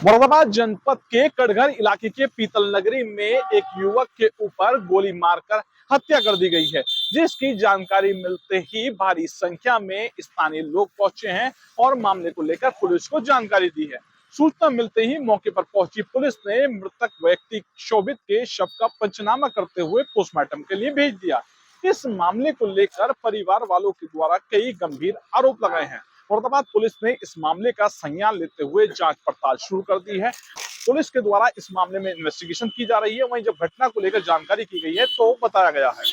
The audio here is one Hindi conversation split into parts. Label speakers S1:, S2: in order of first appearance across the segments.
S1: मुरादाबाद जनपद के कटघर इलाके के पीतल नगरी में एक युवक के ऊपर गोली मारकर हत्या कर दी गई है, जिसकी जानकारी मिलते ही भारी संख्या में स्थानीय लोग पहुंचे हैं और मामले को लेकर पुलिस को जानकारी दी है। सूचना मिलते ही मौके पर पहुंची पुलिस ने मृतक व्यक्ति शोभित के शव का पंचनामा करते हुए पोस्टमार्टम के लिए भेज दिया। इस मामले को लेकर परिवार वालों के द्वारा कई गंभीर आरोप लगाए हैं। मुरादाबाद पुलिस ने इस मामले का संज्ञान लेते हुए जांच पड़ताल शुरू कर दी है। पुलिस के द्वारा इस मामले में इन्वेस्टिगेशन की जा रही है। वहीं जब घटना को लेकर जानकारी की गई है तो बताया गया है।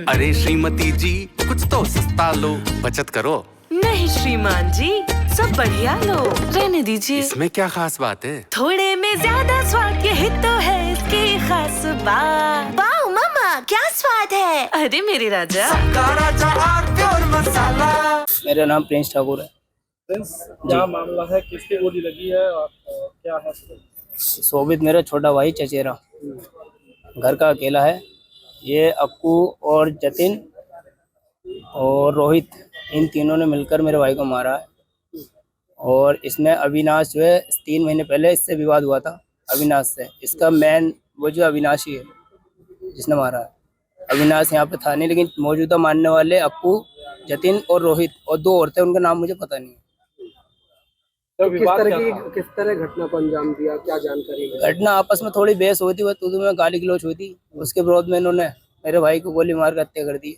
S2: अरे श्रीमती जी, कुछ तो सस्ता लो, बचत करो।
S3: नहीं श्रीमान जी, सब बढ़िया लो, रहने दीजिए।
S2: इसमें क्या खास बात है?
S3: थोड़े में ज्यादा स्वाद, यही तो है इसकी खास बात।
S4: वाओ मामा, क्या स्वाद है।
S3: अरे मेरे राजा,
S2: राजा और मसाला।
S5: मेरा नाम प्रिंस ठाकुर है।
S6: क्या मामला है, किसकी गोली लगी है और क्या है?
S5: शोभित मेरा छोटा भाई चचेरा, घर का अकेला है। ये अक्कू और जतिन और रोहित, इन तीनों ने मिलकर मेरे भाई को मारा है। और इसमें अविनाश जो है 3 महीने पहले इससे विवाद हुआ था अविनाश से। इसका मेन वो जो अविनाश ही है जिसने मारा है। अविनाश यहाँ पे था नहीं, लेकिन मौजूदा मानने वाले अक्कू, जतिन और रोहित और 2 और थे, उनका नाम मुझे पता नहीं है।
S6: तो किस तरह घटना को अंजाम दिया, क्या जानकारी है?
S5: घटना आपस में थोड़ी बहस हुई थी, वह तू में गाली गलौज हुई थी। उसके विरोध में इन्होंने मेरे भाई को गोली मार कर हत्या कर दी।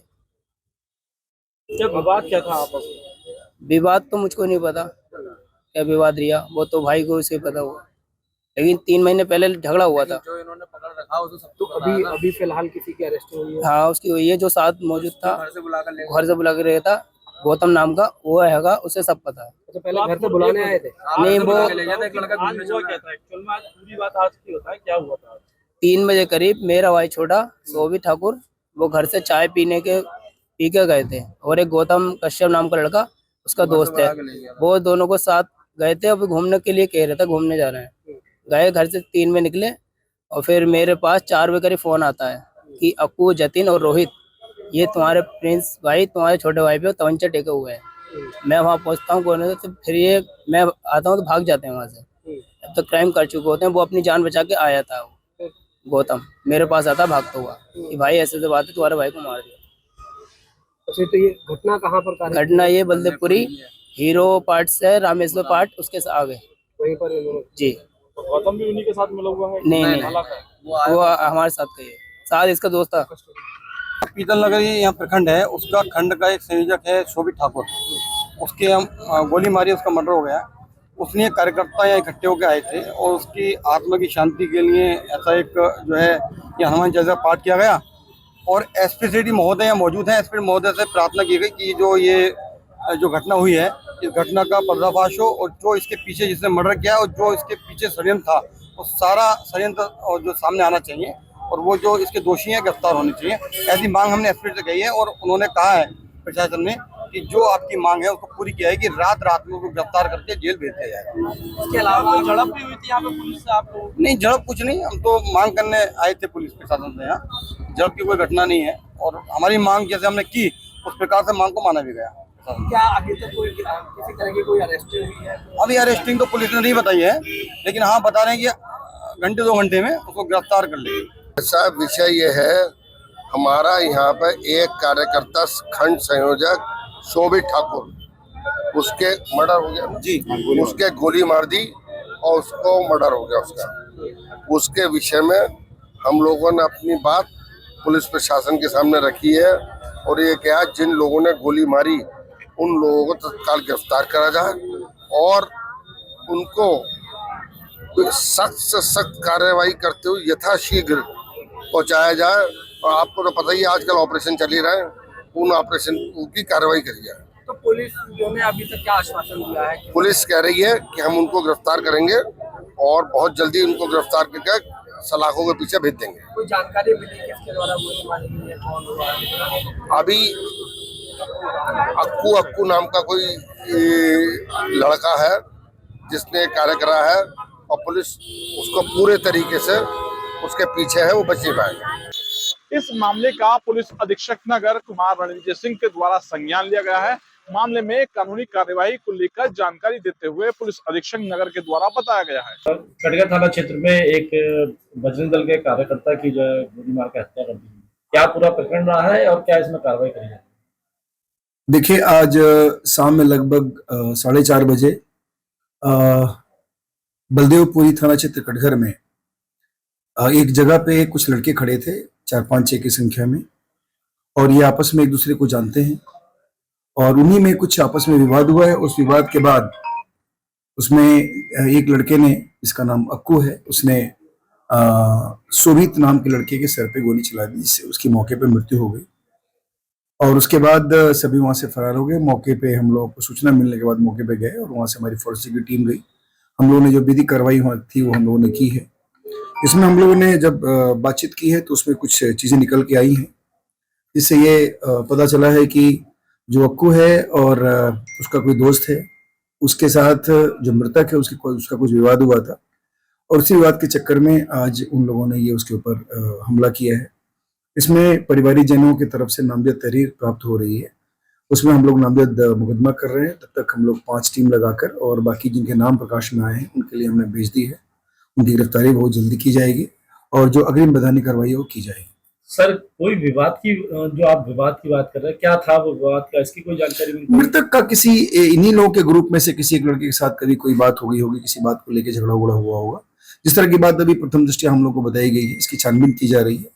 S6: क्या विवाद क्या था आपस में?
S5: विवाद तो मुझको नहीं पता क्या विवाद रिया, वो तो भाई को उसे पता हुआ। लेकिन 3 महीने पहले झगड़ा हुआ था।
S6: जो इन्होंने पकड़ रखा उसे सब तो अभी फिलहाल किसी की अरेस्ट हुई है?
S5: हाँ, उसकी हुई है। जो साथ मौजूद था, घर से बुला कर गया था, गौतम नाम का, वो हैगा, उसे सब पता है।
S6: तो पहले घर से बुलाने आए थे?
S5: नहीं, वो
S6: पूरी बात आज की होता है, क्या हुआ था?
S5: 3 बजे करीब मेरा भाई छोटा शोभित ठाकुर, वो घर से चाय पी के गए थे। और एक गौतम कश्यप नाम का लड़का, उसका दोस्त है, वो दोनों को साथ गए थे। अब घूमने के लिए कह रहे थे, घूमने जा रहे हैं। गए, घर से 3 में निकले और फिर मेरे पास 4 बजे करीब फोन आता है कि अक्कू, जतिन और रोहित, ये तुम्हारे प्रिंस भाई, तुम्हारे छोटे भाई पे तवंचा टेके हुए हैं। मैं वहाँ पहुँचता हूँ कोने से, तो फिर ये मैं आता हूँ तो भाग जाते हैं वहाँ से। अब तो क्राइम कर चुके होते हैं। वो अपनी जान बचा के आया था, वो गौतम मेरे पास आता भागता हुआ कि भाई ऐसे से बात है, तुम्हारे भाई को मार दिया।
S6: अच्छा, तो ये घटना कहाँ पर?
S5: घटना ये बलदेवपुरी हीरो पार्ट से रामेश्वर पार्ट, उसके आगे
S6: वहीं पर
S5: जी।
S6: गौतम भी उन्हीं के साथ मिला हुआ है?
S5: नहीं, वो हमारे साथ का है, साथ इसका दोस्त था।
S7: पीतल नगर यहाँ प्रखंड है, उसका खंड का एक संयोजक है शोभित ठाकुर। उसके हम गोली मारी, उसका मर्डर हो गया। उसने कार्यकर्ता यहाँ इकट्ठे होकर आए थे और उसकी आत्मा की शांति के लिए ऐसा एक जो है ये हनुमान चालीसा पाठ किया गया। और एसपी सिटी महोदय यहाँ मौजूद है। एसपी महोदय से प्रार्थना की गई कि जो घटना हुई है, इस घटना का पर्दाफाश हो और जो इसके पीछे जिसने मर्डर किया और जो इसके पीछे षड्यंत्र था, वो सारा षड्यंत्र और जो सामने आना चाहिए और वो जो इसके दोषी हैं गिरफ्तार होने चाहिए। ऐसी मांग हमने एसपी से कही है और उन्होंने कहा है प्रशासन ने कि जो आपकी मांग है उसको पूरी किया है कि रात में उसको गिरफ्तार करके जेल भेज दिया जाएगा।
S6: इसके अलावा कोई झड़प भी हुई थी यहाँ पे पुलिस से आपको?
S7: नहीं, झड़प कुछ नहीं, हम तो मांग करने आए थे पुलिस प्रशासन से। यहाँ झड़प की कोई घटना नहीं है और हमारी मांग जैसे हमने की उस प्रकार से मांग को माना भी गया।
S6: क्या अभी तक कोई किसी तरह की कोई अरेस्टिंग हुई है?
S7: अभी अरेस्टिंग तो पुलिस ने नहीं बताई है, लेकिन हाँ बता रहे हैं कि घंटे 2 घंटे में उसको गिरफ्तार कर लेंगे।
S8: ऐसा विषय ये है, हमारा यहाँ पर एक कार्यकर्ता खंड संयोजक शोभित ठाकुर, उसके मर्डर हो गया जी, उसके गोली मार दी और उसको मर्डर हो गया उसका। उसके विषय में हम लोगों ने अपनी बात पुलिस प्रशासन के सामने रखी है और ये क्या, जिन लोगों ने गोली मारी उन लोगों को तत्काल गिरफ्तार करा जाए और उनको सख्त से सख्त कार्रवाई करते हुए यथाशीघ्र पहुंचाया जाए। और आपको तो पता ही है आजकल ऑपरेशन चल ही रहा है, उन ऑपरेशन की कार्रवाई करी जाए।
S6: तो पुलिस ने अभी तक क्या आश्वासन दिया है?
S8: पुलिस कह रही है कि हम उनको गिरफ्तार करेंगे और बहुत जल्दी उनको गिरफ्तार करके सलाखों के पीछे भेज देंगे।
S6: कोई जानकारी मिली कि इसके द्वारा गोली मारी गई है, कौन हुआ?
S8: अभी अक्कू नाम का कोई लड़का है जिसने कार्य करा है और पुलिस उसको पूरे तरीके से उसके पीछे है, वो बच नहीं पाएगा।
S1: इस मामले का पुलिस अधीक्षक नगर कुमार रणविजय सिंह के द्वारा संज्ञान लिया गया है। मामले में कानूनी कार्यवाही को लेकर जानकारी देते हुए पुलिस अधीक्षक नगर के द्वारा बताया गया है।
S9: कटघर थाना क्षेत्र में एक बजरंग दल के कार्यकर्ता की जो है गोली मार के हत्या कर दी, क्या पूरा प्रकरण रहा है और क्या इसमें कार्रवाई करी जाए?
S10: देखिए, आज शाम में लगभग 4:30 बजे बलदेवपुरी थाना क्षेत्र कटघर में एक जगह पे कुछ लड़के खड़े थे 4-5-6 की संख्या में, और ये आपस में एक दूसरे को जानते हैं और उन्हीं में कुछ आपस में विवाद हुआ है। उस विवाद के बाद उसमें एक लड़के ने, जिसका नाम अक्कू है, उसने शोभित नाम के लड़के के सर पे गोली चला दी, जिससे उसकी मौके पे मृत्यु हो गई। और उसके बाद सभी वहां से फरार हो गए। मौके पे हम लोगों को सूचना मिलने के बाद मौके पे गए और वहां से हमारी फोरेंसिक की टीम गई। हम लोगों ने जो विधिक कार्रवाई वहां थी वो हम लोगों ने की है। इसमें हम लोगों ने जब बातचीत की है तो उसमें कुछ चीजें निकल के आई हैं, जिससे ये पता चला है कि जो अक्कू है और उसका कोई दोस्त है, उसके साथ जो मृतक है उसका कुछ विवाद हुआ था और उसी विवाद के चक्कर में आज उन लोगों ने ये उसके ऊपर हमला किया है। इसमें परिवारीजनों की तरफ से नामजद तहरीर प्राप्त हो रही है, उसमें हम लोग नामजद मुकदमा कर रहे हैं। तब तक हम लोग 5 टीम लगाकर और बाकी जिनके नाम प्रकाश में आए हैं उनके लिए हमने भेज दी है। उनकी गिरफ्तारी बहुत जल्दी की जाएगी और जो अग्रिम वैधानिक कार्रवाई है वो की जाएगी।
S9: सर, कोई विवाद की, जो आप विवाद की बात कर रहे हैं, क्या था वो विवाद का, इसकी कोई जानकारी मिली?
S10: मृतक का किसी इन्हीं लोगों के ग्रुप में से किसी एक लड़के के साथ कभी कोई बात हो गई होगी, किसी बात को लेकर झगड़ा उगड़ा हुआ होगा। जिस तरह की बात अभी प्रथम दृष्टया हम लोग को बताई गई है, इसकी छानबीन की जा रही है,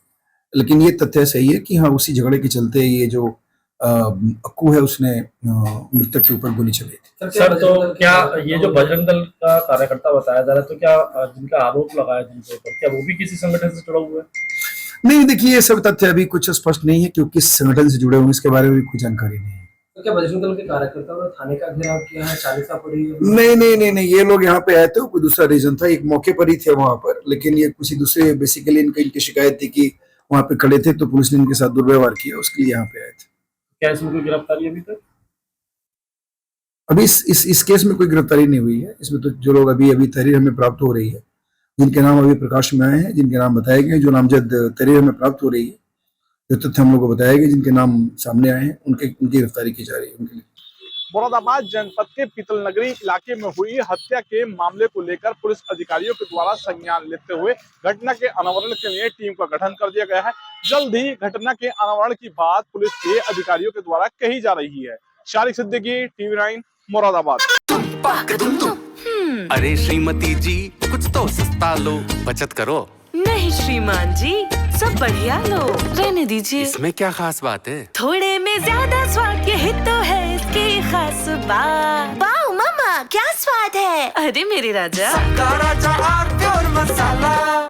S10: लेकिन ये तथ्य सही है कि हाँ, उसी झगड़े के चलते ये जो अक्कू है उसने मृतक के ऊपर गोली चलाई थी।
S9: सर, तो क्या ये जो बजरंग दल का कार्यकर्ता बताया जा रहा है, तो क्या जिनका आरोप लगाया जिनके ऊपर, क्या वो भी किसी संगठन से जुड़ा हुआ है?
S10: नहीं, देखिए, ये सब तथ्य अभी कुछ स्पष्ट नहीं है क्योंकि किस संगठन से जुड़े हुए इसके बारे में भी कोई जानकारी नहीं है।
S6: तो क्या बजरंग दल के कार्यकर्ताओं ने थाने का घेराव किया है, चालीसा पड़ी है?
S10: नहीं, ये लोग यहाँ पे आए थे, कोई दूसरा रीजन था, एक मौके पर ही थे वहां पर, लेकिन ये किसी दूसरे, बेसिकली इनकी शिकायत थी कि वहां पे खड़े थे तो पुलिस ने इनके साथ दुर्व्यवहार किया, उसके लिए यहाँ पे आए थे।
S9: क्या इसमें कोई गिरफ्तारी अभी तक?
S10: अभी इस केस में कोई गिरफ्तारी नहीं हुई है। इसमें तो जो लोग अभी तहरीर हमें प्राप्त हो रही है, जिनके नाम अभी प्रकाश में आए हैं, जिनके नाम बताए गए, जो नामजद तहरीर हमें प्राप्त हो रही है, जो तथ्य हम लोग को बताए गए, जिनके नाम सामने आए हैं, उनकी गिरफ्तारी की जा रही है उनके लिए।
S1: मुरादाबाद जनपद के पीतल नगरी इलाके में हुई हत्या के मामले को लेकर पुलिस अधिकारियों के द्वारा संज्ञान लेते हुए घटना के अनावरण के लिए टीम का गठन कर दिया गया है। जल्द ही घटना के अनावरण की बात पुलिस के अधिकारियों के द्वारा कही जा रही है। शारिक सिद्दीकी, TV9, मुरादाबाद।
S2: अरे श्रीमती जी, कुछ तो सस्ता लो, बचत करो।
S3: नहीं श्रीमान जी, सब बढ़िया लो, रहने दीजिए।
S2: इसमें क्या खास बात है?
S3: थोड़े में ज्यादा स्वाद, यही तो है इसकी खास बात।
S4: वाह मम्मा, क्या स्वाद है।
S3: अरे मेरे राजा,
S2: राजा